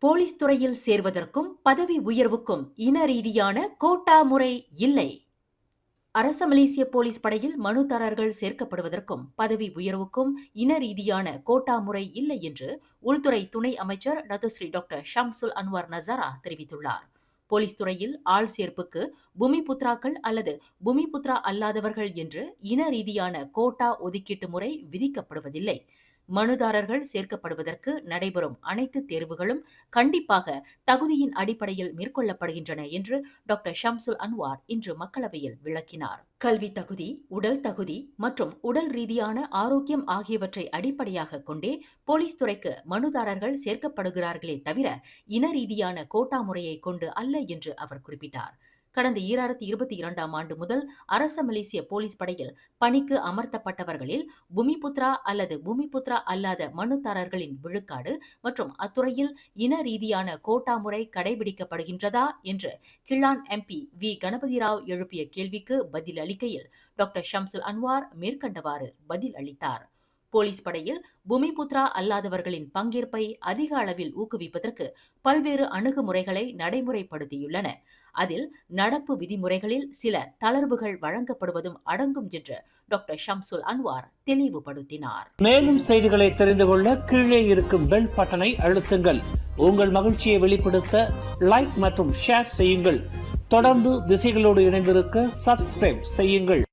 Police துறையில் சேர்வதற்கும் பதவி உயர்வுக்கும் இன ரீதியான கோட்டா முறை இல்லை. அரச மலேசிய போலீஸ் படையில் மனுதாரர்கள் சேர்க்கப்படுவதற்கும் பதவி உயர்வுக்கும் இன ரீதியான கோட்டா முறை இல்லை என்று உள்துறை துணை அமைச்சர் டத்துஸ்ரீ டாக்டர் ஷம்சுல் அன்வார் நசாரா தெரிவித்துள்ளார். போலீஸ் துறையில் ஆள் சேர்ப்புக்கு பூமிபுத்ராக்கள் அல்லது பூமிபுத்ரா அல்லாதவர்கள் என்று இன ரீதியான கோட்டா ஒதுக்கீட்டு முறை விதிக்கப்படுவதில்லை. மனுதாரர்கள் சேர்க்கப்படுவதற்கு நடைபெறும் அனைத்து தேர்வுகளும் கண்டிப்பாக தகுதியின் அடிப்படையில் மேற்கொள்ளப்படுகின்றன என்று டாக்டர் ஷம்சுல் அன்வார் இன்று மக்களவையில் விளக்கினார். கல்வி தகுதி, உடல் தகுதி மற்றும் உடல் ரீதியான ஆரோக்கியம் ஆகியவற்றை அடிப்படையாக கொண்டே போலீஸ் துறைக்கு மனுதாரர்கள் சேர்க்கப்படுகிறார்களே தவிர இன ரீதியான கோட்டா முறையை கொண்டு அல்ல என்று அவர் குறிப்பிட்டார். கடந்த 2022ஆம் ஆண்டு முதல் அரச மலேசிய போலீஸ் படையில் பணிக்கு அமர்த்தப்பட்டவர்களில் பூமிபுத்ரா அல்லது பூமிபுத்ரா அல்லாத மனுதாரர்களின் விழுக்காடு மற்றும் அத்துறையில் இன ரீதியான கோட்டா முறை கடைபிடிக்கப்படுகின்றதா என்று Klang MP V Ganapathi Rao எழுப்பிய கேள்விக்கு பதில் அளிக்கையில் டாக்டர் ஷம்சுல் அன்வார் மேற்கண்டவாறு பதில் அளித்தார். போலீஸ் படையில் பூமிபுத்ரா அல்லாதவர்களின் பங்கேற்பை அதிக அளவில் ஊக்குவிப்பதற்கு பல்வேறு அணுகுமுறைகளை நடைமுறைப்படுத்தியுள்ளன. அதில் நடப்பு விதிமுறைகளில் சில தளர்வுகள் வழங்கப்படுவதும் அடங்கும் என்று டாக்டர் ஷம்சுல் அன்வார் தெளிவுபடுத்தினார். மேலும் செய்திகளை தெரிந்து கொள்ள கீழே இருக்கும் பெல் பட்டனை அழுத்துங்கள். உங்கள் மகிழ்ச்சியை வெளிப்படுத்த லைக் மற்றும் ஷேர் செய்யுங்கள். தொடர்ந்து திசைகளோடு இணைந்திருக்க சப்ஸ்கிரைப் செய்யுங்கள்.